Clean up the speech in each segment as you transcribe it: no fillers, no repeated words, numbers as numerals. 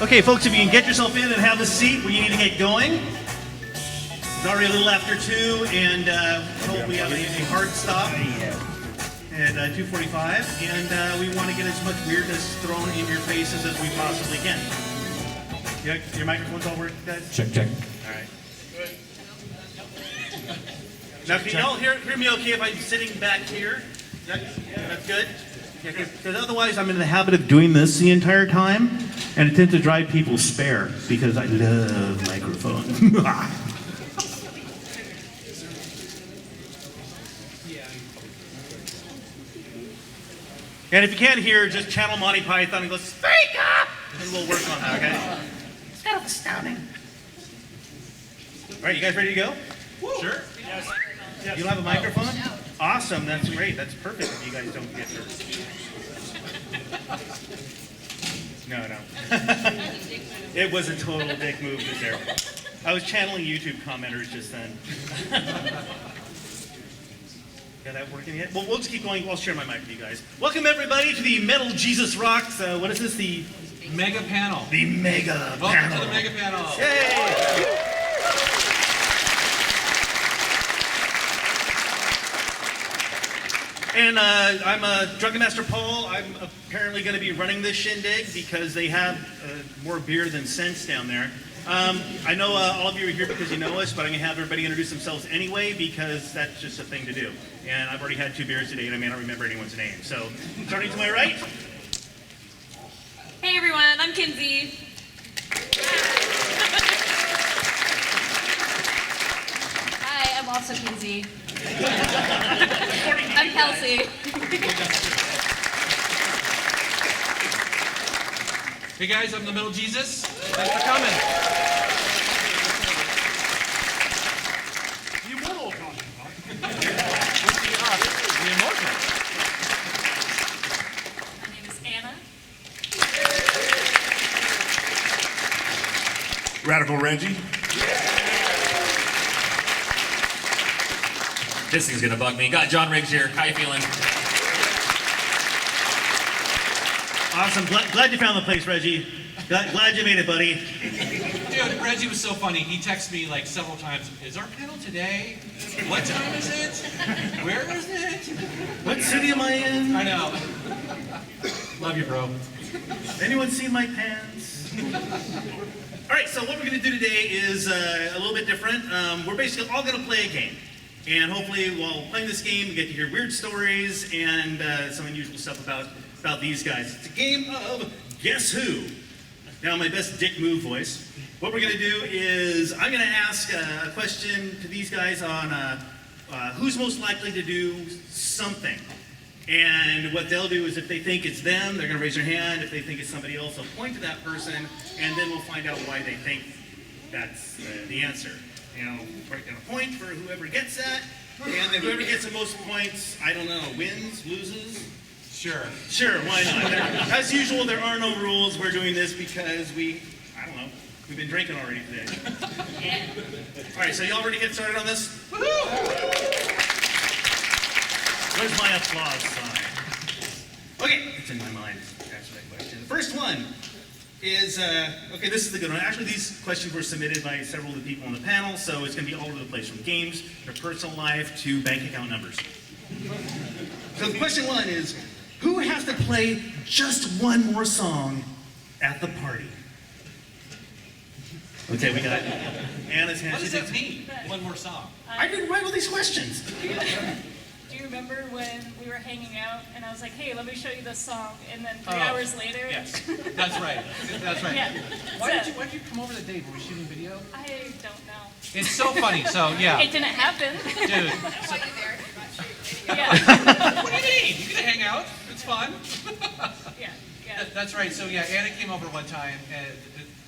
Okay, folks, if you can get yourself in and have a seat, we need to get going. It's already a little after 2, and we have a hard stop at 2:45, and we want to get as much weirdness thrown in your faces as we possibly can. Your microphones all work, guys? Check, check. All right. Now, can y'all hear me okay if I'm sitting back here? That's good? Because otherwise I'm in the habit of doing this the entire time, and it tends to drive people spare, because I love microphones. And if you can't hear, just channel Monty Python and go, "Speak up!" And we'll work on that, okay? It's kind of astounding. All right, you guys ready to go? Sure. Yes. You don't have a microphone? Awesome, that's great. That's perfect if you guys don't get yours. No. It was a total dick move just there. I was channeling YouTube commenters just then. Got that working yet? Well, we'll just keep going. I'll share my mic with you guys. Welcome, everybody, to the Metal Jesus Rocks. What is this? The Mega panel. The Mega Welcome Panel. to the Mega panel. Yay! And I'm Drunken Master Paul. I'm apparently going to be running this shindig because they have more beer than sense down there. I know all of you are here because you know us, but I'm going to have everybody introduce themselves anyway because that's just a thing to do. And I've already had 2 beers today and I may not remember anyone's name. So, starting to my right. Hey everyone, I'm Kinsey. Hi, I'm also Kinsey. I'm Kelsey. Hey guys, I'm the Middle Jesus. Thanks for coming. The immortal talking about. The immortal. My name is Anna. Radical Reggie. This thing's gonna bug me. Got John Riggs here. How you feeling? Awesome. Glad you found the place, Reggie. Glad you made it, buddy. Dude, Reggie was so funny. He texted me like several times. Is our panel today? What time is it? Where is it? What city am I in? I know. Love you, bro. Anyone seen my pants? All right, so what we're going to do today is a little bit different. We're basically all going to play a game. And hopefully while playing this game, we get to hear weird stories and some unusual stuff about these guys. It's a game of Guess Who? Now, my best dick move voice. What we're going to do is I'm going to ask a question to these guys on who's most likely to do something. And what they'll do is if they think it's them, they're going to raise their hand. If they think it's somebody else, they'll point to that person, and then we'll find out why they think that's the answer. You know, we're going to point for whoever gets that, and then whoever gets the most points, I don't know, wins, loses? Sure. Sure, why not? As usual, there are no rules. We're doing this because we've been drinking already today. All right, so y'all ready to get started on this? Woohoo! Where's my applause sign? Okay, it's in my mind. Answer that question. The first one is, okay, this is the good one. Actually, these questions were submitted by several of the people on the panel, so it's going to be all over the place, from games, their personal life, to bank account numbers. So question 1 is, who has to play just one more song at the party? Okay, we got Anna's hand. What does that mean? One more song. I didn't write all these questions. Do you remember when we were hanging out and I was like, hey, let me show you this song, and then 3 Oh, hours later? Yes, that's right. That's right. Yeah. Why did you come over that day? Were we shooting video? I don't know. It's so funny. So yeah, It didn't happen. dude. Yeah. What do you mean? You can hang out. It's fun. Yeah. Yeah. That's right. So yeah, Anna came over one time,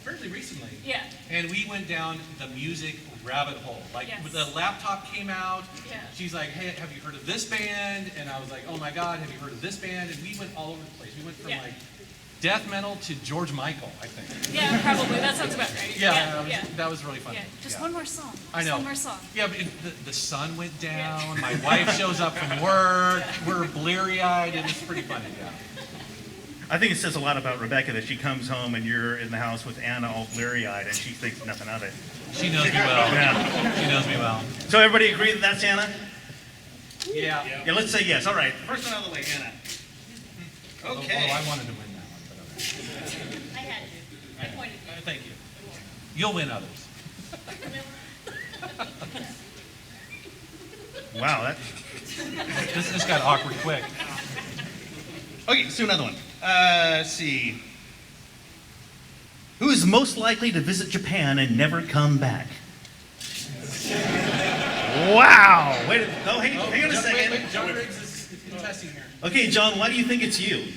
fairly recently. Yeah. And we went down the music rabbit hole. Like Yes. the laptop came out. Yeah. She's like, hey, have you heard of this band? And I was like, oh my God, have you heard of this band? And we went all over the place. We went from Yeah. like death metal to George Michael, I think. Yeah, probably. That sounds about right. Yeah, Yeah. that was really fun. Yeah. Just Yeah. one more song. I Just know. one more song. Yeah, but the sun went down. My wife shows up from work. We're bleary-eyed, and it's pretty funny. Yeah. I think it says a lot about Rebecca that she comes home and you're in the house with Anna all bleary-eyed and she thinks nothing of it. She knows me well. Yeah. She knows me well. So everybody agree that that's Anna? Yeah. Yeah, let's say yes. All right. First one out of the way, Anna. Okay. Oh, I wanted to win that one, but okay. I had to. I pointed. Thank you. You'll win others. Wow, that. This got awkward quick. Okay, let's do another one. Let's see. Who is most likely to visit Japan and never come back? Wow. Wait. Oh, hey, hang on a second. Wait, John Riggs is contesting here. Okay, John, why do you think it's you?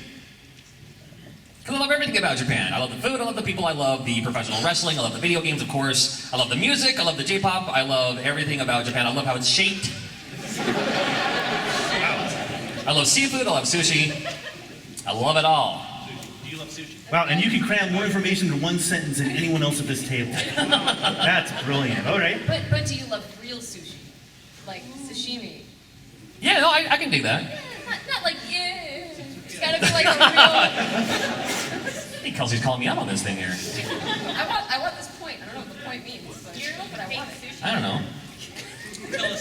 Because I love everything about Japan. I love the food, I love the people, I love the professional wrestling, I love the video games, of course. I love the music, I love the J-pop, I love everything about Japan. I love how it's shaped. I love seafood, I love sushi. I love it all. Do you love sushi? Wow, and you can cram more information into one sentence than anyone else at this table. That's brilliant. All right. But do you love real sushi? Like sashimi? Yeah, no, I can dig that. Not like, yeah. It's gotta be like a real... Hey, Kelsey's calling me out on this thing here. I want this point. I don't know what the point means, but I want it. I don't know.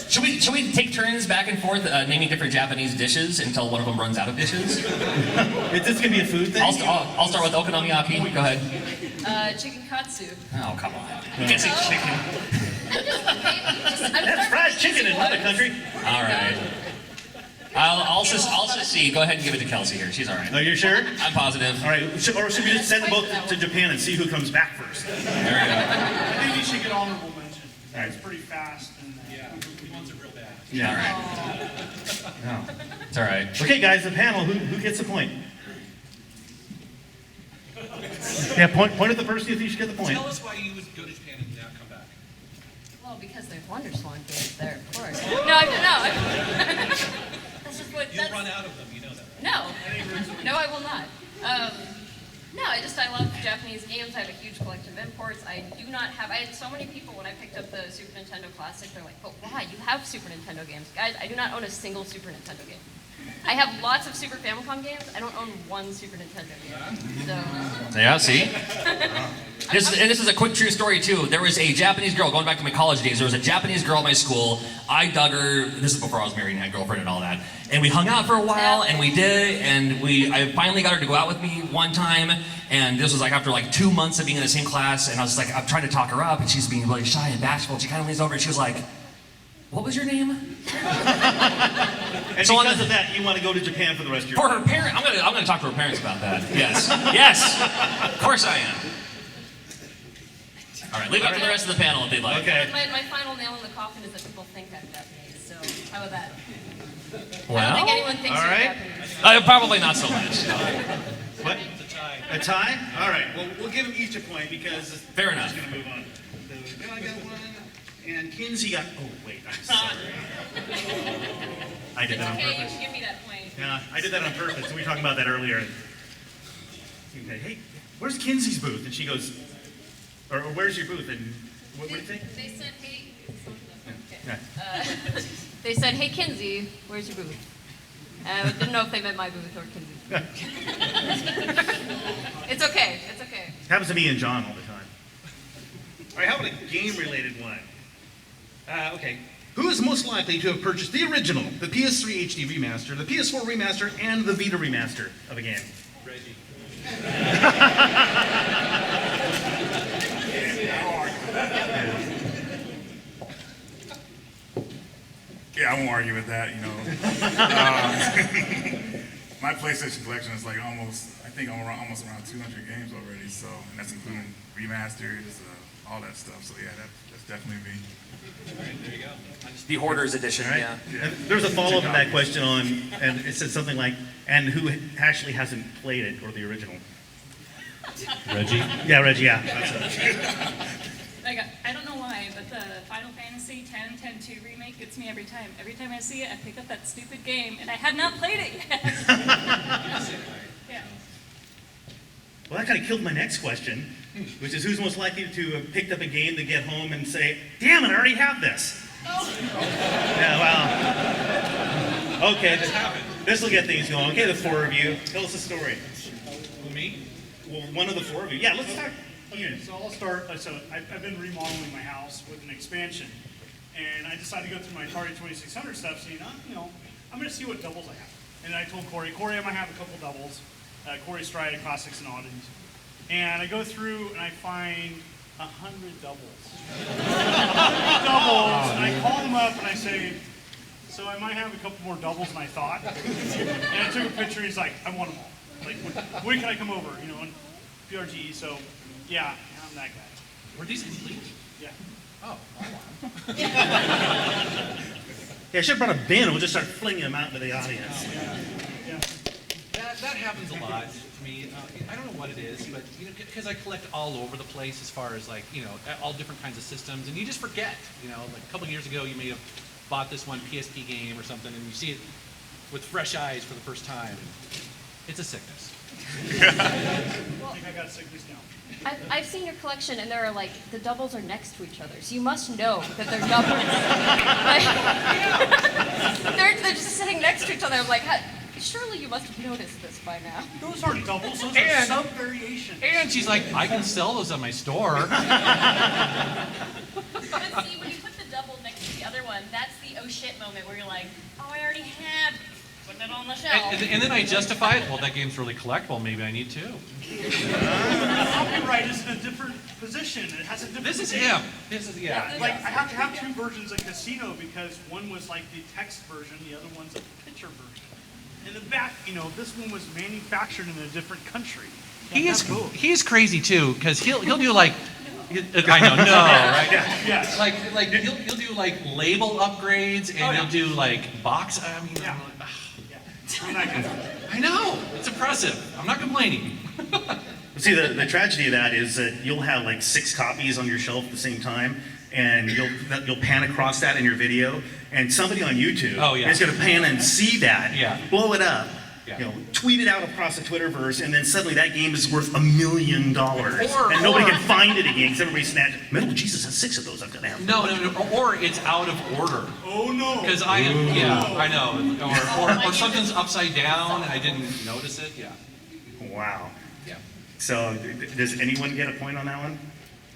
Should we take turns back and forth naming different Japanese dishes until one of them runs out of dishes? Is this gonna be a food thing? I'll start with okonomiyaki. Go ahead. Chicken katsu. Oh, come on. You can't say chicken. That's fried chicken in another country. All right. I'll just see. Go ahead and give it to Kelsey here. She's all right. Are you sure? I'm positive. All right. Or should we just send them both to Japan and see who comes back first? There we go. I think you should get honorable mention. All right. It's pretty fast. And, He wants it real bad. Yeah. All right. No. It's all right. Okay, guys, the panel. Who gets the point? Yeah, point at the person you think should get the point. Tell us why you would go to Japan and now come back. Well, because there's Wonderswan games there, of course. No. That's just what. You'll run out of them, you know that, right? No, I will not. I love Japanese games. I have a huge collection of imports. I had so many people when I picked up the Super Nintendo Classic, they're like, but why? You have Super Nintendo games. Guys, I do not own a single Super Nintendo game. I have lots of Super Famicom games. I don't own one Super Nintendo game. So. Yeah, see? This is a quick true story, too. There was a Japanese girl, going back to my college days, there was a Japanese girl at my school. I dug her, this is before I was married and had a girlfriend and all that. And we hung out for a while, and we did, and I finally got her to go out with me one time, and this was like after like 2 months of being in the same class, and I was like, I'm trying to talk her up, and she's being really shy and bashful, and she kind of leans over, and she was like, what was your name? And So because of that, you want to go to Japan for the rest of your For life. her parent, I'm gonna talk to her parents about that. Yes, yes, of course I am. All right, leave it up to the rest of the panel if they'd like. Okay. My final nail in the coffin is that people think I'm Japanese. So how about that? I don't Well, think anyone thinks all you're right. Japanese. probably not so much. What? It's a tie. A tie? All right. Well, we'll give them each a point because Fair enough. we're just going to move on. So John got one, and Kinsey got. Oh wait, I'm sorry. I did that on Okay, you purpose. should give me that point. Yeah, I did that on purpose. We were talking about that earlier. Okay, hey, where's Kinsey's booth? And she goes, or where's your booth? And what do you think? They said, hey. Yeah. They said, hey Kinsey, where's your booth? I didn't know if they meant my booth or Kinsey's booth. It's okay. It's okay. Happens to me and John all the time. All right, how about a game-related one? Okay. Who is most likely to have purchased the original, the PS3 HD remaster, the PS4 remaster, and the Vita remaster of a game? Reggie. Yeah, I won't argue with that, you know. My PlayStation collection is like almost around 200 games already, so, and that's including remasters, all that stuff. So yeah, that's definitely me. All right, there you go. The Hoarders Edition, Right? yeah. And there was a follow-up to that question on, and it said something like, and who actually hasn't played it, or the original? Reggie. Yeah, Reggie, yeah. That's it. Like, I don't know why, but the Final Fantasy X-10-2 remake gets me every time. Every time I see it, I pick up that stupid game, and I have not played it yet. Yeah. Well, that kind of killed my next question, which is who's most likely to have picked up a game to get home and say, damn it, I already have this. Yeah, well. Okay, this will get things going. Okay, the four of you, tell us a story. Me? Well, one of the four of you. Yeah, let's talk. Okay, so I'll start. So I've been remodeling my house with an expansion, and I decided to go through my Atari 2600 stuff. So I'm going to see what doubles I have. And I told Corey, I might have a couple doubles. Corey Stride, Classics and Oddities. And I go through and I find 100 doubles. 100 doubles, and I call them up and I say, so I might have a couple more doubles than I thought. And I took a picture. He's like, I want them all. Like, when can I come over? On PRGE. So, yeah, I'm that guy. Were these complete? Yeah. Oh, Yeah, I should have brought a bin and we'll just start flinging them out into the audience. Yeah. that happens a lot to me. I don't know what it is, but because I collect all over the place as far as all different kinds of systems, and you just forget. Like a couple of years ago, you may have bought this one PSP game or something, and you see it with fresh eyes for the first time. It's a sickness. I think I got sickness now. I've seen your collection, and there are the doubles are next to each other, so you must know that they're doubles. They're just sitting next to each other. I'm like, surely you must have noticed this by now. Those aren't doubles, those are sub-variations. And she's like, I can sell those at my store. But see, when you put the double next to the other one, that's the oh shit moment where you're like, oh, I already had putting it on the shelf. And then I justify it. Well, that game's really collectible. Maybe I need two. Copyright is in a different position. It has a different This is name. yeah. I have to have two versions of Casino because one was the text version, the other one's a picture version. In the back, this one was manufactured in a different country. He's crazy too, because he'll do I know, no, right? Yeah. He'll do label upgrades, and he'll do box. Yeah. I'm not gonna. I know, it's impressive. I'm not complaining. See, the tragedy of that is that you'll have 6 copies on your shelf at the same time, and you'll pan across that in your video, and somebody on YouTube is going to pan and see that, blow it up, tweet it out across the Twitterverse, and then suddenly that game is worth $1 million, and nobody can find it again because everybody snatched. Metal Jesus has 6 of those. I've got to have. No, or it's out of order. Oh no! Because I know, or something's upside down and I didn't notice it. Yeah. Wow. Yeah. So, does anyone get a point on that one?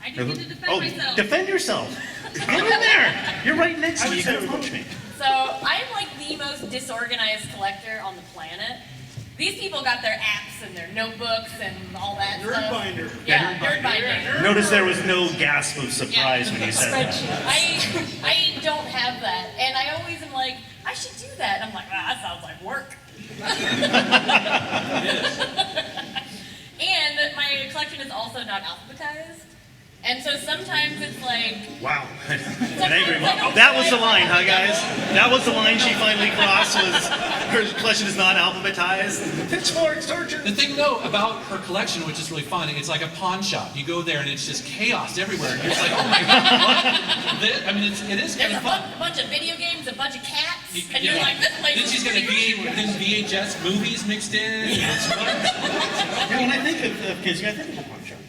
I just need to defend myself. Defend yourself. Get in there. You're right next to me. You can punch me. So I'm the most disorganized collector on the planet. These people got their apps and their notebooks and all that Nerd stuff. binder. Yeah, nerd binder. Notice there was no gasp of surprise when you said that. I don't have that, and I always am like, I should do that. And I'm like, that sounds like work. And my collection is also not alphabetized. And so sometimes it's Wow. An angry mom. That was the line, huh, guys? That was the line she finally crossed, was her collection is not alphabetized. Pitchforks, torture. The thing, though, about her collection, which is really fun, it's like a pawn shop. You go there and it's just chaos everywhere. And you're just like, oh my god. It is kind of fun. a bunch of video games, a bunch of cats, and you're like, this place Then is she's got VHS movies mixed in. It's fun. When I think of Kinsey, I think of a pawn shop.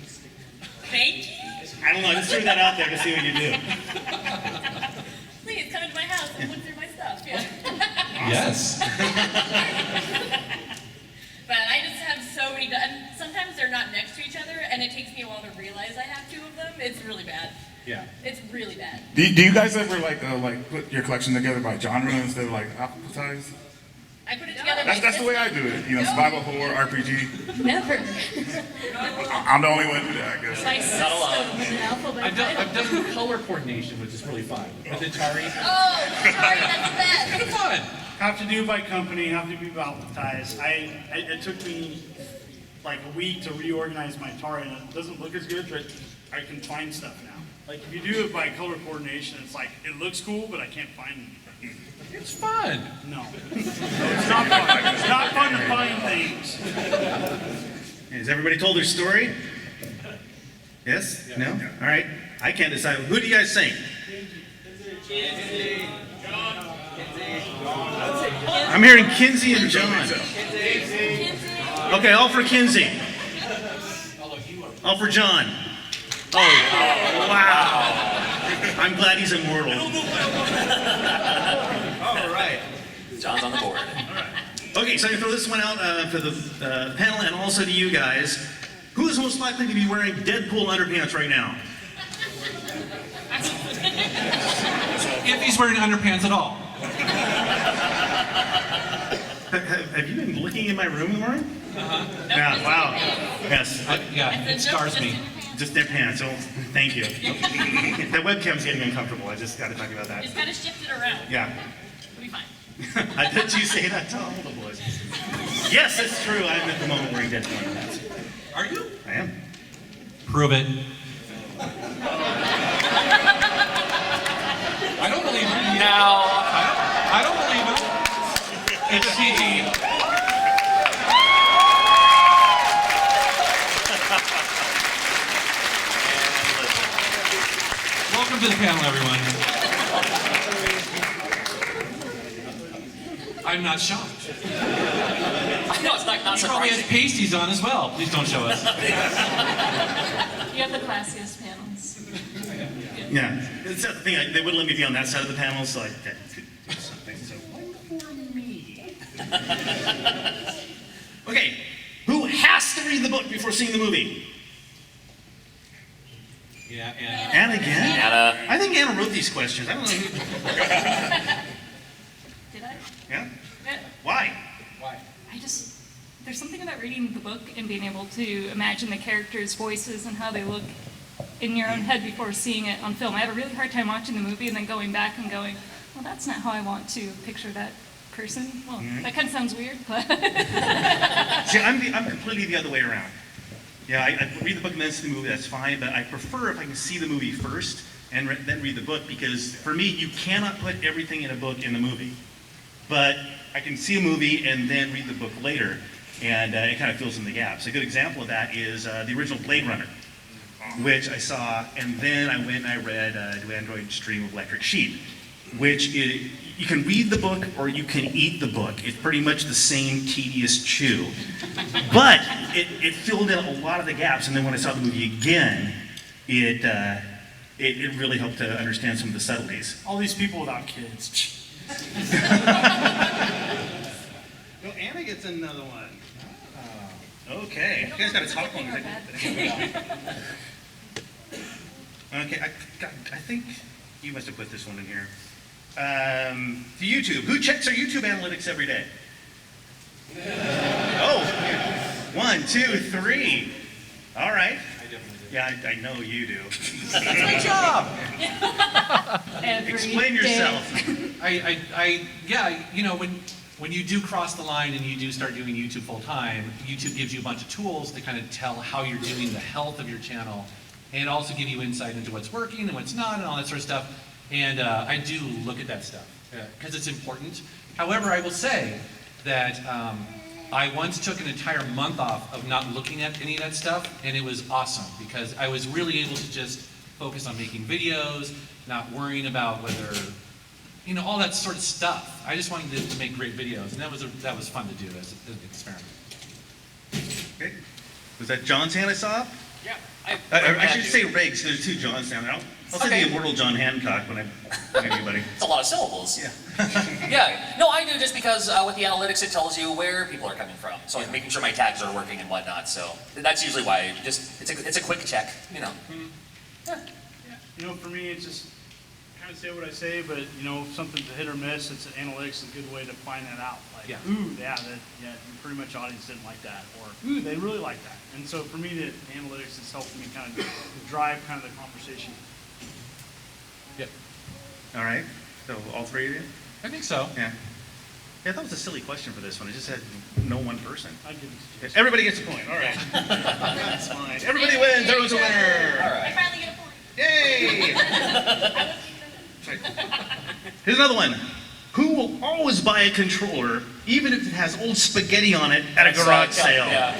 Thank you. I don't know, I just threw that out there to see what you do. Please come into my house and look through my stuff. Yeah. Yes. But I just have so many, and sometimes they're not next to each other, and it takes me a while to realize I have 2 of them. It's really bad. Yeah. It's really bad. Do you guys ever put your collection together by genre instead of alphabetized? I put it together. That's the way I do it. Survival horror, RPG. Never. I'm the only one who do that, I guess. My I've done color coordination, which is really fun. With Atari. Oh, sorry, that's the best. It's fun. Have to do by company, have to be alphabetized. It took me a week to reorganize my Atari, and it doesn't look as good, but I can find stuff now. If you do it by color coordination, it's it looks cool, but I can't find anything. It's fun. No. It's not fun. It's not fun to find things. Has everybody told their story? Yes? No? All right. I can't decide. Who do you guys think? I'm hearing Kinsey and John. Okay, all for Kinsey. All for John. Oh, wow. I'm glad he's immortal. All right. John's on the board. Okay, so I'm gonna throw this one out for the panel and also to you guys. Who is most likely to be wearing Deadpool underpants right now? If he's wearing underpants at all. Have you been looking in my room in the morning? Yeah, wow. Yes. Yeah, it scars me. Just their pants. Oh, thank you. The webcam's getting uncomfortable. I just got to talk about that. Just gotta shift it around. Yeah. It'll be fine. I bet you say that to all the boys. Yes, that's true. I'm at the moment wearing Deadpool underpants. Are you? I am. Prove it. I don't believe it. Now, I don't believe it. It's CG. Welcome to the panel, everyone. I'm not shocked. I know it's not He probably has surprising. pasties on as well. Please don't show us. You have the classiest panels. Yeah. It's the thing. They wouldn't let me be on that side of the panel, so I could do something. So one for me. Okay. Who has to read the book before seeing the movie? Yeah, and Anna again? Anna. I think Anna wrote these questions. I don't know who. Did I? Yeah? Yeah. Why? There's something about reading the book and being able to imagine the characters' voices and how they look in your own head before seeing it on film. I have a really hard time watching the movie and then going back and going, well, that's not how I want to picture that person. Well, that kind of sounds weird, but See, I'm completely the other way around. Yeah, I read the book and then see the movie, that's fine, but I prefer if I can see the movie first and then read the book, because for me, you cannot put everything in a book in the movie. But I can see a movie and then read the book later, and it kind of fills in the gaps. A good example of that is the original Blade Runner, which I saw, and then I went and I read Do Androids Dream of Electric Sheep, which you can read the book or you can eat the book. It's pretty much the same tedious chew. But it filled in a lot of the gaps, and then when I saw the movie again, it really helped to understand some of the subtleties. All these people without kids. Well, Anna gets another one. Okay, you guys got to talk one. Okay, I think you must have put this one in here. To YouTube. Who checks their YouTube analytics every day? Oh, 1, 2, 3. All right. I definitely do. Yeah, I know you do. That's my job. every Explain day. yourself. Yeah, you know, when you do cross the line and you do start doing YouTube full time, YouTube gives you a bunch of tools to kind of tell how you're doing, the health of your channel, and also give you insight into what's working and what's not and all that sort of stuff. And I do look at that stuff because it's important. However, I will say that I once took an entire month off of not looking at any of that stuff, and it was awesome because I was really able to just focus on making videos, not worrying about whether, you know, all that sort of stuff. I just wanted to make great videos, and that was fun to do as an experiment. Okay. Was that John's hand I saw? Yeah. I should say Riggs. There's two Johns down there. I'll say Okay. the immortal John Hancock when I find anybody. It's a lot of syllables. Yeah. Yeah. No, I do just because with the analytics it tells you where people are coming from. So I'm making sure my tags are working and whatnot. So that's usually why it's a quick check, you know. Yeah. You know, for me, it's just kind of say what I say, but you know, if something's a hit or miss, it's analytics is a good way to find that out. Like, Yeah. ooh, pretty much audience didn't like that, or ooh, they really like that. And so for me, the analytics has helped me kind of drive kind of the conversation. Yep. All right. So all three of you? I think so. Yeah. Yeah, that was a silly question for this one. It just had no one person. I'd give it to Everybody gets a point. All right. That's fine. Everybody wins. Everyone's a winner. All I right. finally get a point. Yay! Here's another one. Who will always buy a controller, even if it has old spaghetti on it, at a garage sale? Yeah.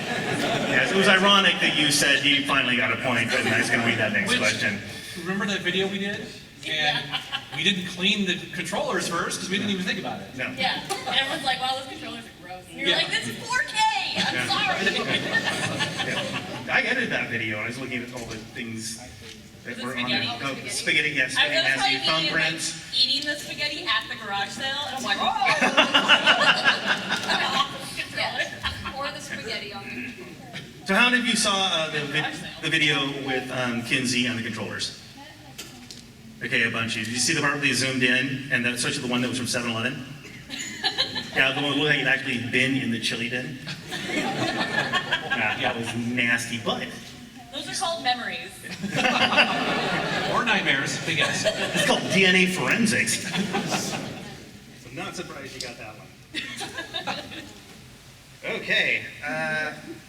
Yes, it was ironic that you said you finally got a point, but I was going to read that next question. Remember that video we did? And we didn't clean the controllers first because we didn't even think about it. No. Yeah, and everyone's like, wow, those controllers are gross. And you're Yeah. like, this is 4K! I'm sorry! Yeah. I edited that video, and I was looking at all the things that Was it were on spaghetti? it. Oh, Oh, spaghetti. spaghetti, yes. I Spaghetti was has probably your thumbprints. eating the spaghetti at the garage sale, and I'm like, oh! steady on the controller. So how many of you saw the video with Kinsey and the controllers? Okay, a bunch of you. Did you see the part where they zoomed in, and especially the one that was from 7-Eleven? Yeah, the one that looked like it had actually been in the chili bin. That was nasty, but Those are called memories. Or nightmares, big guess. it's called DNA forensics. So I'm not surprised you got that one. Okay,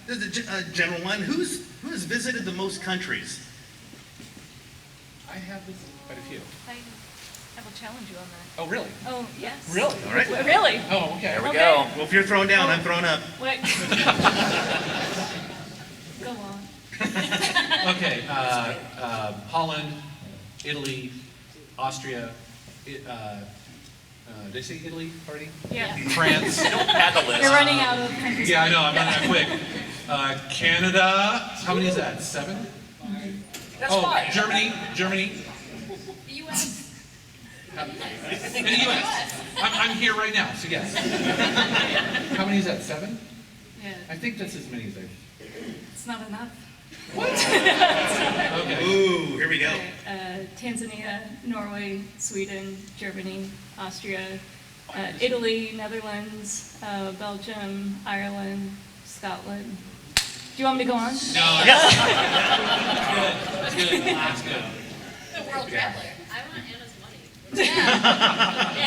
this is a general one. Who has visited the most countries? I have this quite a few. I will challenge you on that. Oh, really? Oh, yes. Really? All right. Really? Oh, okay. There we Okay. go. Well, if you're thrown down, I'm thrown up. What? Go on. Okay, Holland, Italy, Austria, did I say Italy already? Yeah. France. Add the list. You're running out of countries. Yeah, I know, I'm running out quick. Canada, how many is that? 7? That's fine. Germany. The U.S. In the U.S. I'm here right now, so yes. How many is that? 7? Yeah. I think that's as many as I've. It's not enough. Okay. Ooh, here we go. Tanzania, Norway, Sweden, Germany, Austria, Italy, Netherlands, Belgium, Ireland, Scotland. Do you want me to go on? No. Yes. That's good. That's good. The world traveler. I want Anna's money. Yeah.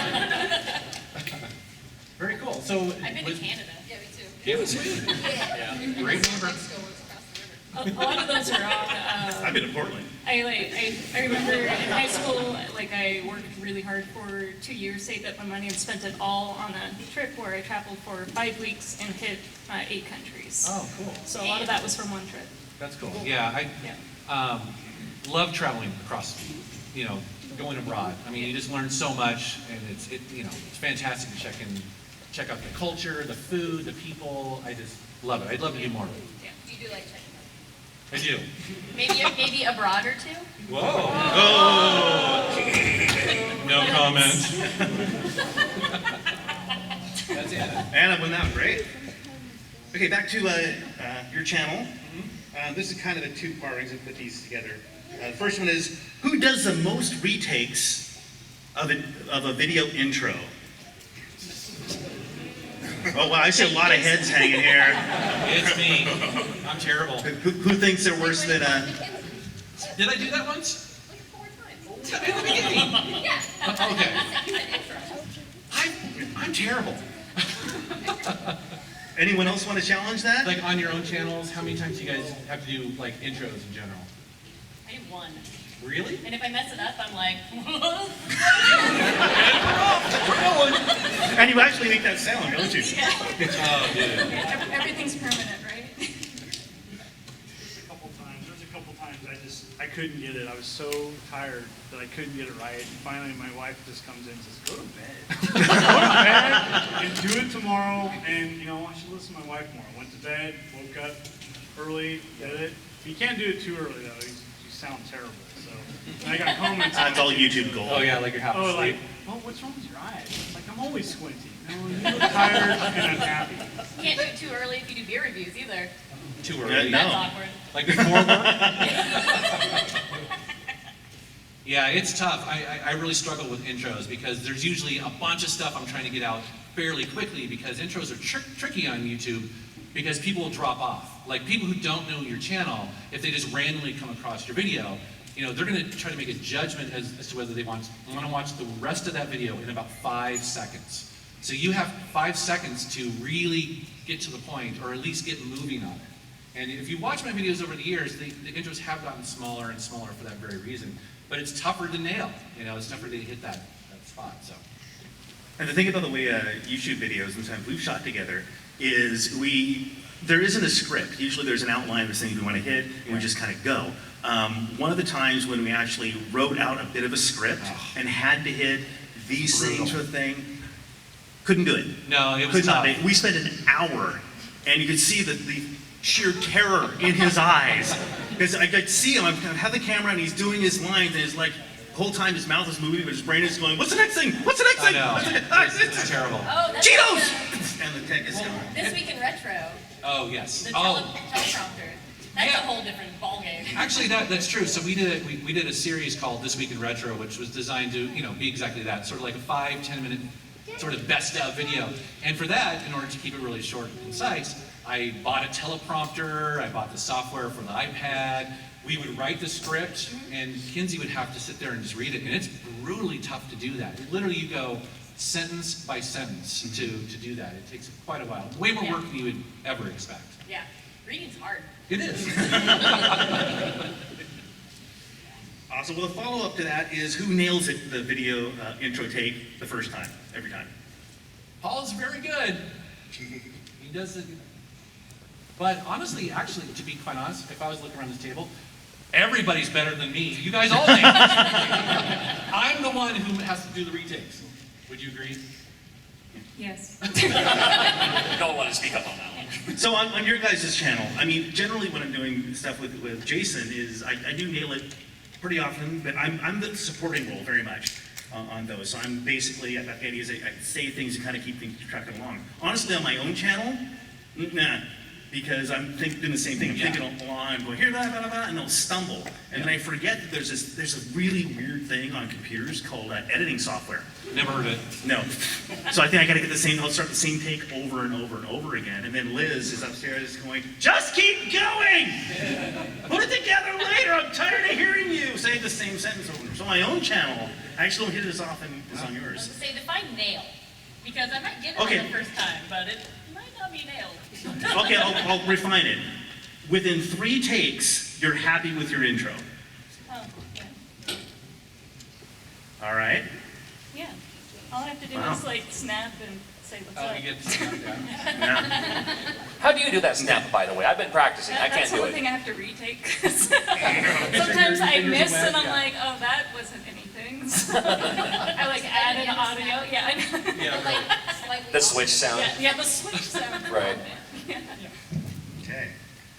Very cool. So. I've been to Canada. Yeah, me too. Yeah, sweet. Yeah. Great neighbor. Mexico was across the river. A lot of those are on. I've been to Portland. I remember in high school, like I worked really hard for 2 years, saved up my money, and spent it all on a trip where I traveled for 5 weeks and hit 8 countries. Oh, cool. So a lot of that was from one trip. That's cool. Yeah, I love traveling across, going abroad. I mean, you just learn so much, and it's fantastic to check out the culture, the food, the people. I just love it. I'd love to do more of it. Yeah. You do like checking I do. Maybe abroad or two? Whoa. No comment. That's it. Anna, wasn't that great? Okay, back to your channel. This is kind of a two-part. I'm going to put these together. The first one is, who does the most retakes of a video intro? Oh, wow, I see a lot of heads hanging here. It's me. I'm terrible. Who thinks they're worse than... Did I do that once? Like 4 times. In the beginning. Yeah. Okay. You said intro. I'm terrible. Anyone else want to challenge that? Like on your own channels, how many times do you guys have to do like intros in general? I do 1. Really? And if I mess it up, I'm like, And you actually make that sound, don't you? Oh, dude. Everything's permanent, right? There's a couple times I couldn't get it. I was so tired that I couldn't get it right. And finally my wife just comes in and says, go to bed. Go to bed and do it tomorrow. And I should listen to my wife more. I went to bed, woke up early, did it. You can't do it too early though. You sound terrible. So and I got comments. That's all YouTube gold. Oh yeah, like you're half Oh, asleep. what's wrong with your eyes? It's like I'm always squinting. You look tired and unhappy. can't do it too early if you do beer reviews either. Too Yeah, early. no. That's awkward. Like before work? Yeah, it's tough. I really struggle with intros because there's usually a bunch of stuff I'm trying to get out fairly quickly because intros are tricky on YouTube because people will drop off. Like people who don't know your channel, if they just randomly come across your video, they're going to try to make a judgment as to whether they want to watch the rest of that video in about 5 seconds. So you have 5 seconds to really get to the point or at least get moving on it. And if you watch my videos over the years, the intros have gotten smaller and smaller for that very reason. But it's tougher to nail. It's tougher to hit that spot. So. And the thing about the way YouTube videos, and sometimes we've shot together, is there isn't a script. Usually there's an outline of things we want to hit, and we just kind of go. One of the times when we actually wrote out a bit of a script and had to hit these things for the thing, couldn't do it. No, it was Could not. tough. We spent an hour, and you could see the sheer terror in his eyes. Because I could see him, I have the camera, and he's doing his lines, and it's like, the whole time his mouth is moving, but his brain is going, what's the next thing? What's the next thing? I know. What's the next- It's terrible. Oh, that's Cheetos! And the tech is gone. This week in retro. Oh, yes. The Oh, teleprompter. That's Yeah. a whole different ballgame. actually, that's true. So we did a series called This Week in Retro, which was designed to, be exactly that, sort of like a 5-10 minute sort of best of video. And for that, in order to keep it really short and concise, I bought a teleprompter, I bought the software for the iPad. We would write the script, and Kinsey would have to sit there and just read it. And it's brutally tough to do that. Literally, you go sentence by sentence to do that. It takes quite a while. Way more work than you would ever expect. Yeah, reading's hard. It is. Awesome. Well, the follow-up to that is who nails it, the video intro take the first time, every time. Paul's very good. He does it. But honestly, actually, to be quite honest, if I was looking around this table, everybody's better than me. You guys all think. I'm the one who has to do the retakes. Would you agree? Yes. Don't want to speak up on that one. So on your guys' channel, I mean, generally when I'm doing stuff with Jason is I do nail it pretty often, but I'm the supporting role very much on those. So I'm basically, I've got the idea is I say things to kind of keep things tracking along. Honestly, on my own channel, nah. Because I'm doing the same thing. I'm thinking along, I'm going here, blah, blah, blah, and I'll stumble. And then I forget that there's a really weird thing on computers called editing software. Never heard of it. No. So I think I gotta get I'll start the same take over and over and over again. And then Liz is upstairs going, just keep going! Put it together later, I'm tired of hearing you say the same sentence over and over. So my own channel, I actually don't hit it as often as on I was yours. to say, define nail. Because I might get it Okay. on the first time, but it might not be nailed. Okay, I'll refine it. Within 3 takes, you're happy with your intro. Oh, yeah. All right? Yeah. All I have to do Wow. is like snap and say what's Oh, up. we get to see that. Yeah. How do you do that snap, by the way? I've been practicing. I can't That's the do one it. thing I have to retake. Sometimes I miss and I'm like, oh, that wasn't anything. So I like add an audio. Yeah, I know. Yeah, Like, right. slightly The off. switch sound. Yeah, the switch sound. Right. Yeah. Okay.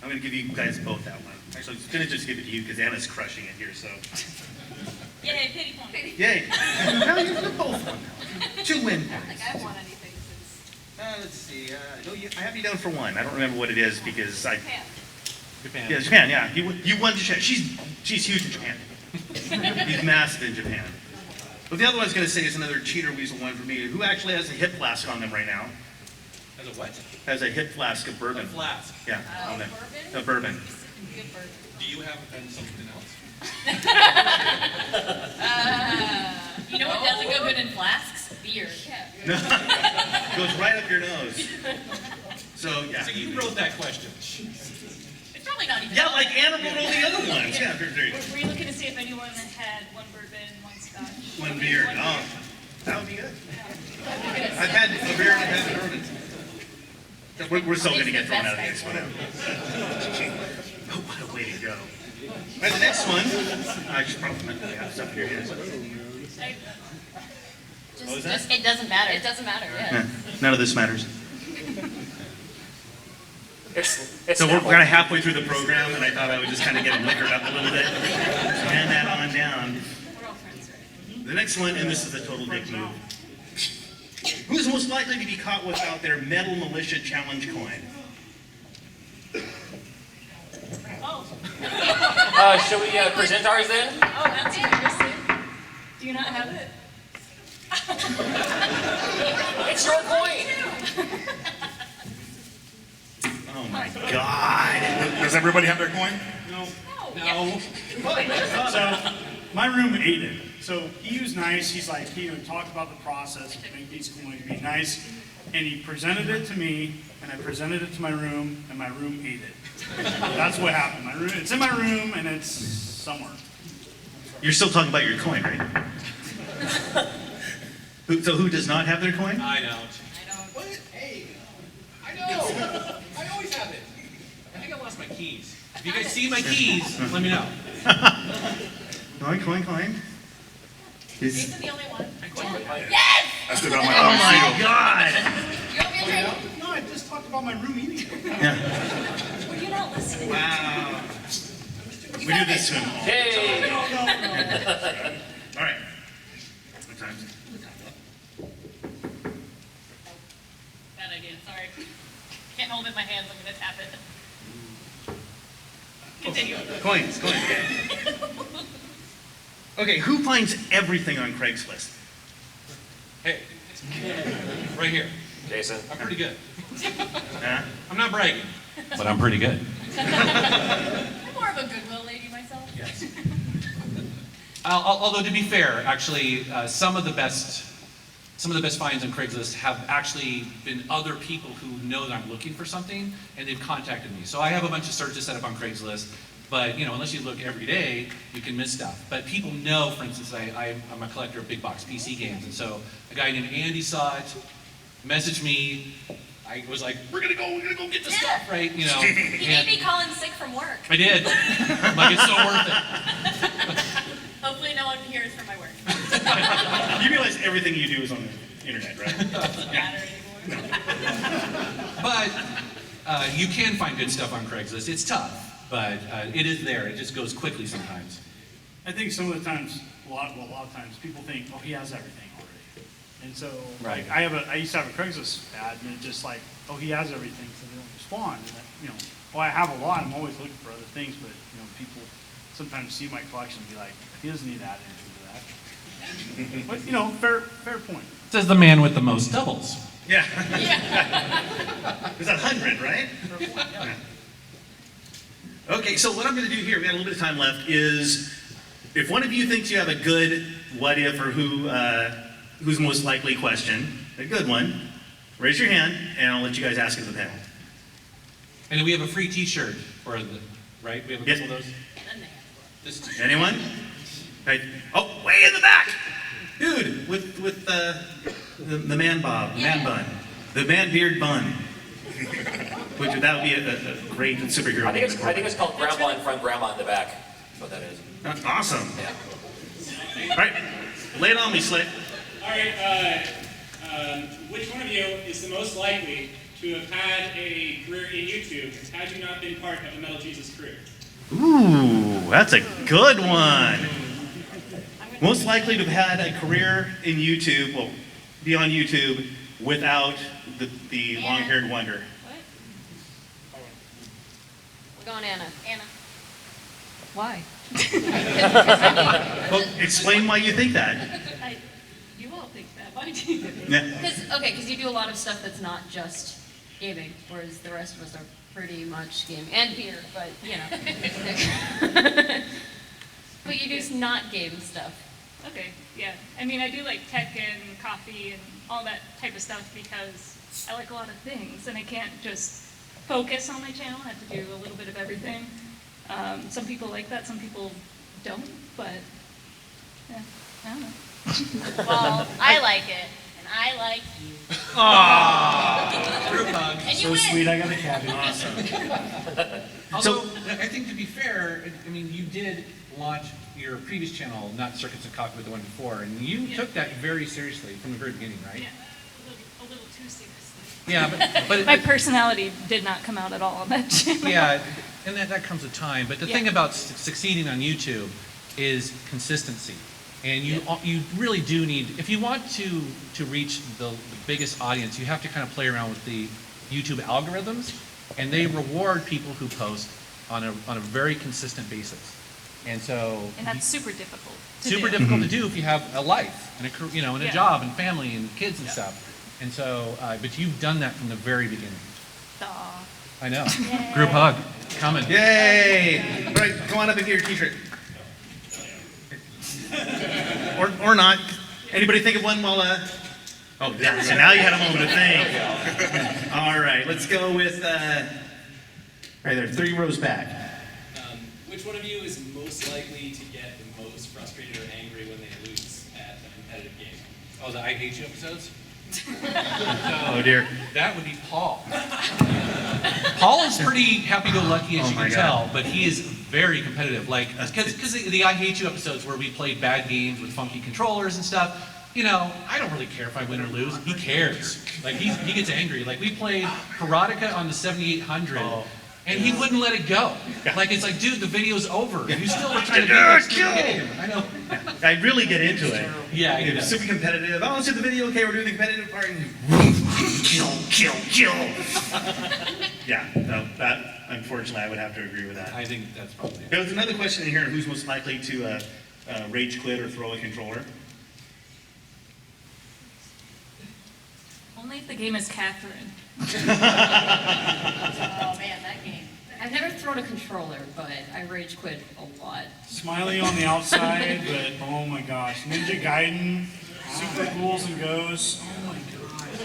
I'm gonna give you guys both that one. Actually, I'm gonna just give it to you because Anna's crushing it here, so. Yay, pity point. Yay. No, you're both one. 2 win I don't points. think I've won anything since Let's see. No, I have you down for 1. I don't remember what it is because I. Japan. Japan. Yeah, Japan. Yeah, you won Japan. She's huge in Japan. He's massive in Japan. But the other one I was gonna say is another cheater weasel one for me. Who actually has a hip flask on them right now? As a what? Has a hip flask of A bourbon. flask. Yeah, on them. Bourbon? A bourbon. Good bird. Do you have something else? You know what doesn't go good in flasks? Beer. Yeah. Goes right up your nose. So yeah. So you wrote that question. It's probably not even. Yeah, like Anna wrote all the other ones. Yeah, very. Were you looking to see if anyone had one bourbon, one scotch? One beer. One Oh, that would be good. I've had a beer and I've had bourbon. We're still going to get thrown out of the Expo. Oh, what a way to go. All right, the next one. I should probably have stuff in your hands. What was that? It doesn't matter. It doesn't matter, yeah. None of this matters. It's So we're Snapple. kind of halfway through the program, and I thought I would just kind of get them liquored up a little bit. And that on down. We're all friends, right? The next one, and this is a total dick move. Who's most likely to be caught without their Metal Militia Challenge coin? Oh, Shall we present ours then? oh, that's interesting. Do you not have it? It's your coin. Oh my God. Does everybody have their coin? No. No. So my room ate it. So he was nice. He's like, he talked about the process of making these coins be nice. And he presented it to me, and I presented it to my room, and my room ate it. That's what happened. My room, it's in my room, and it's somewhere. You're still talking about your coin, right? So who does not have their coin? I don't. I don't. What? Hey, I know. I always have it. I think I lost my keys. If you guys see my keys, let me know. Coin. Jason's the only one. Yes! I stood out my Oh own my seal. God. You want me to drink? No, I just talked about my room eating it. Yeah. Were you not listening? Wow. We do this to him all. Hey. All right. What time is it? Bad idea. Sorry. Can't hold it in my hands, I'm gonna tap it. Continue. Coins, okay. Okay, who finds everything on Craigslist? Hey, right here. Jason. I'm pretty good. Huh? I'm not bragging, but I'm pretty good. I'm more of a goodwill lady myself. Yes. Although to be fair, actually, some of the best finds on Craigslist have actually been other people who know that I'm looking for something, and they've contacted me. So I have a bunch of searches set up on Craigslist, but unless you look every day, you can miss stuff. But people know, for instance, I'm a collector of big box PC games, and so a guy named Andy saw it, messaged me. I was like, we're gonna go get this stuff, right? He made me call in sick from work. I did. I'm like, it's so worth it. Hopefully no one hears from my work. You realize everything you do is on the internet, right? Doesn't matter anymore. But you can find good stuff on Craigslist. It's tough, but it is there. It just goes quickly sometimes. I think some of the times, a lot of times, people think, oh, he has everything already. And so, Right. like, I used to have a Craigslist ad, and it's just like, oh, he has everything, so they don't respond. And that, I have a lot. I'm always looking for other things, but people sometimes see my collection and be like, he doesn't need to add anything to that. But fair point. Says the man with the most doubles. Yeah. It's 100, right? Yeah. Okay, so what I'm going to do here, we got a little bit of time left, is if one of you thinks you have a good what if or who's most likely question, a good one, raise your hand and I'll let you guys ask it to the panel. And then we have a free T-shirt for the right. We have a couple of those. This t-shirt. Anyone? Right. Oh, way in the back, dude, with the man bob, man bun, the man beard bun. Which that would be a great superhero. I think it's called Grandpa in front, Grandma in the back. That's what that is. That's awesome. Yeah. All right, lay it on me, Slick. All right, which one of you is the most likely to have had a career in YouTube had you not been part of a Metal Jesus career? Ooh, that's a good one. Most likely to have had a career in YouTube, well, be on YouTube without the long-haired wonder. We're going Anna. Anna. Why? Well, explain why you think that. You all think that, why do you? Yeah. Because you do a lot of stuff that's not just gaming, whereas the rest of us are pretty much gaming and beer, but but you do not game stuff. Okay, yeah. I mean, I do like tech and coffee and all that type of stuff because I like a lot of things and I can't just focus on my channel. I have to do a little bit of everything. Some people like that, some people don't, but yeah, I don't know. Well, I like it, and I like you. Group hug. And you So win. sweet, I got a cat. Although, I think to be fair, I mean, you did launch your previous channel, not Circuits and Coffee, but the one before, and you took that very seriously from the very beginning, right? Yeah, a little too seriously. Yeah, but My personality did not come out at all on that channel. yeah, and that comes with time. But the thing about succeeding on YouTube is consistency. And you really do need, if you want to reach the biggest audience, you have to kind of play around with the YouTube algorithms, and they reward people who post on a very consistent basis. And so And that's super difficult to super do. difficult to do if you have a life and a job and family and kids and stuff. And so, but you've done that from the very beginning. Aw. I know. Group hug coming. Yay! All right, come on up and get your t-shirt. Or not. Anybody think of one while, oh, yeah, so now you had a moment to think. All right, let's go with, right there, 3 rows back. Which one of you is most likely to get the most frustrated or angry when they lose at a competitive game? Oh, the I Hate You episodes? Oh dear. That would be Paul. Paul is pretty happy-go-lucky, as you my can God. tell, but he is very competitive. Like, because the I Hate You episodes where we played bad games with funky controllers and stuff, I don't really care if I win or lose. He cares. Like, he gets angry. Like, we played Karateka on the 7800, and he wouldn't let it go. Like, it's like, dude, the video's over. You still were trying to beat this game. I know. I really get into it. Yeah, he It's does. super competitive. Oh, let's do the video. Okay, we're doing the competitive part. Kill, kill, kill. Yeah, no, that, unfortunately, I would have to agree with that. I think that's probably it. There was another question in here, who's most likely to rage quit or throw a controller? Only if the game is Catherine. Oh man, that game. I've never thrown a controller, but I rage quit a lot. Smiley on the outside, but oh my gosh, Ninja Gaiden, Super Ghouls and Ghosts. Oh my gosh,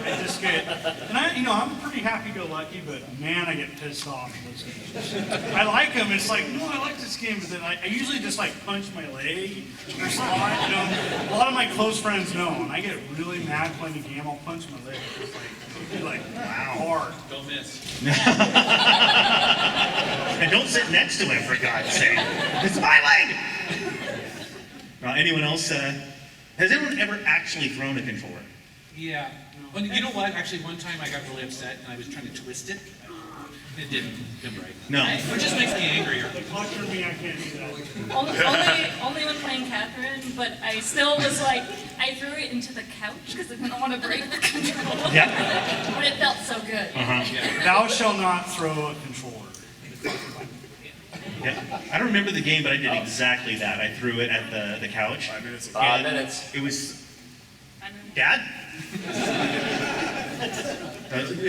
I just get, and I'm pretty happy-go-lucky, but man, I get pissed off at those games. I like them. It's like, no, I like this game, but then I usually just like punch my leg or something. A lot of my close friends know, and I get really mad playing a game. I'll punch my leg. It's like hard. Don't miss. And don't sit next to him, for God's sake. It's my leg! Anyone else? Has anyone ever actually thrown a controller? Yeah. Well, you know what? Actually, one time I got really upset and I was trying to twist it. It didn't right. No. Which just makes me angrier. The collector in me, I can't do that. Only when playing Catherine, but I still was like, I threw it into the couch because I didn't want to break the controller. Yeah. But it felt so good. Thou shall not throw a controller. Yeah. I don't remember the game, but I did exactly that. I threw it at the couch. 5 minutes. 5 And minutes. It was... Dad?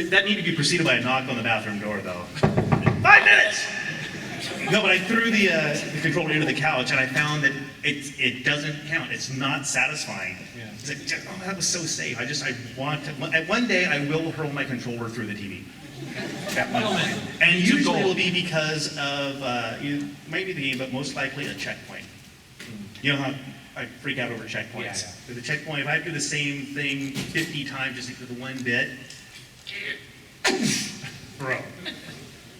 That needed to be preceded by a knock on the bathroom door, though. 5 minutes! No, but I threw the controller into the couch, and I found that it doesn't count. It's not satisfying. Yeah. It's like, oh, that was so safe. I want to... One day, I will hurl my controller through the TV. And usually it will be because of, maybe the game, but most likely a checkpoint. You know how I freak out over checkpoints. Yeah. With the checkpoint, if I do the same thing 50 times just for the one bit, bro.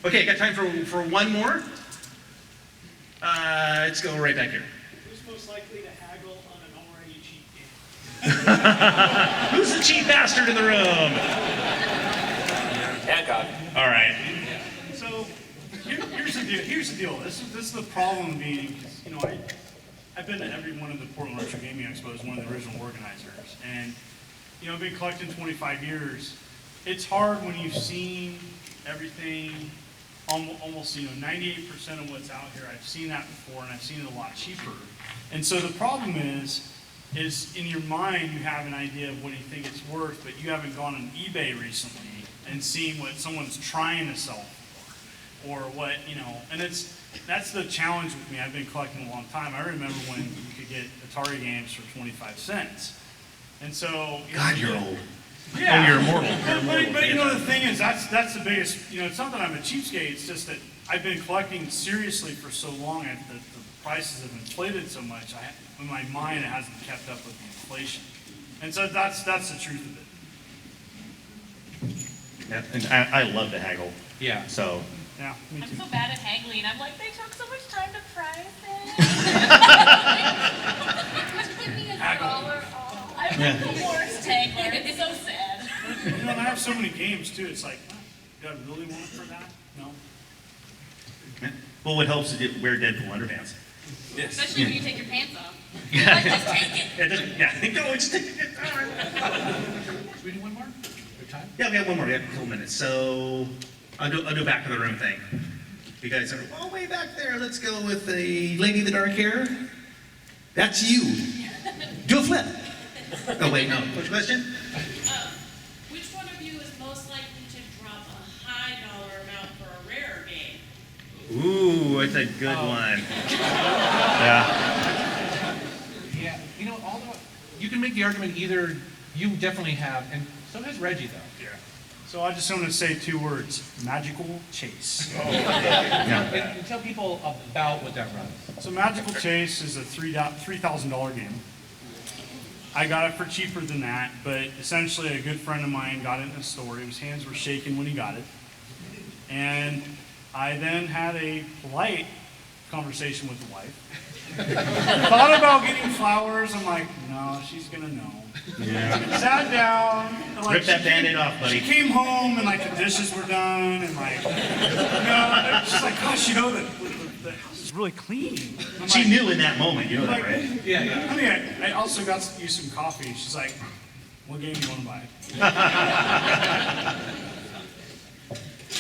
Okay, got time for one more? Let's go right back here. Who's most likely to haggle on an already cheap game? Who's the cheap bastard in the room? Hancock. All right. So here's the deal. Here's the deal. This is the problem being, I've been to every one of the Portland Retro Gaming Expos, one of the original organizers, and I've been collecting 25 years. It's hard when you've seen everything, almost 98% of what's out here. I've seen that before, and I've seen it a lot cheaper. And so the problem is in your mind you have an idea of what you think it's worth, but you haven't gone on eBay recently and seen what someone's trying to sell for, or what, and that's the challenge with me. I've been collecting a long time. I remember when you could get Atari games for 25 cents. And so... God, you're old. Yeah. Oh, you're immortal. But the thing is, that's the biggest, it's not that I'm a cheapskate, it's just that I've been collecting seriously for so long, the prices have inflated so much, in my mind it hasn't kept up with the inflation. And so that's the truth of it. Yeah, and I love to haggle. Yeah. So... Yeah, me I'm too. so bad at haggling. I'm like, they took so much time to price it. Give me $1. Oh, I'm like the worst haggler. It's so sad. And I have so many games too. It's like, do I really want it for that? No. Well, what helps is wear Deadpool underpants. Yes. Especially when you take your pants off. Yeah. Like, just take it. Go, just take it. All right. Should we do one more? We have time? Yeah, we have one more. We have a couple minutes. So I'll do a back of the room thing. You guys are all way back there. Let's go with the lady with the dark hair. That's you. Do a flip. Oh wait, no. What's your question? Which one of you is most likely to drop a high dollar amount for a rare game? Ooh, it's a good one. Yeah. Yeah. You can make the argument either you definitely have, and so has Reggie though. Yeah. So I just want to say 2 words: magical chase. And tell people about what that runs. So Magical Chase is a $3,000 game. I got it for cheaper than that, but essentially a good friend of mine got it in a store. His hands were shaking when he got it. And I then had a polite conversation with the wife. Thought about getting flowers. I'm like, no, she's going to know. Yeah. Sat down. And Rip that Band-Aid off, buddy. She came home and the dishes were done and she's like, gosh, the house is really clean. I'm She like, knew in that moment, you know that, right? Yeah, yeah. Honey, I also got you some coffee. She's like, what game do you want to buy?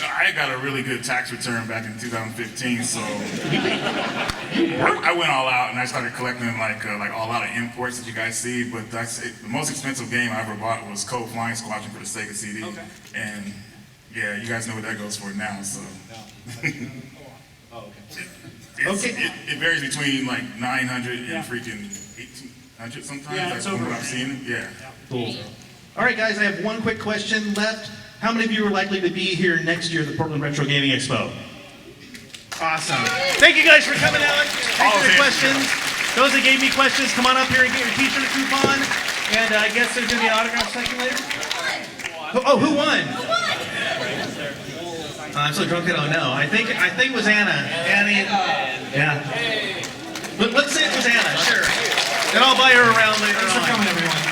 I got a really good tax return back in 2015, so I went all out and I started collecting like a lot of imports that you guys see. But that's it. The most expensive game I ever bought was Code Flying Squadron for the Sega CD. Okay. And yeah, you guys know what that goes for now. So Oh, okay. it varies between like 900 and freaking 1800 sometimes. Yeah, That's it's over. what I've seen. Yeah. Cool. All right, guys, I have one quick question left. How many of you are likely to be here next year at the Portland Retro Gaming Expo? Awesome. Thank you guys for coming out. Thanks for the questions. Those that gave me questions, come on up here and get your t-shirt coupon. And I guess there's going to be an autograph session later. Oh, who won? I'm so drunk I don't know. I think it was Anna. Annie. Yeah. Let's say it was Anna, sure. And I'll buy her around later on. Thanks for coming, everyone.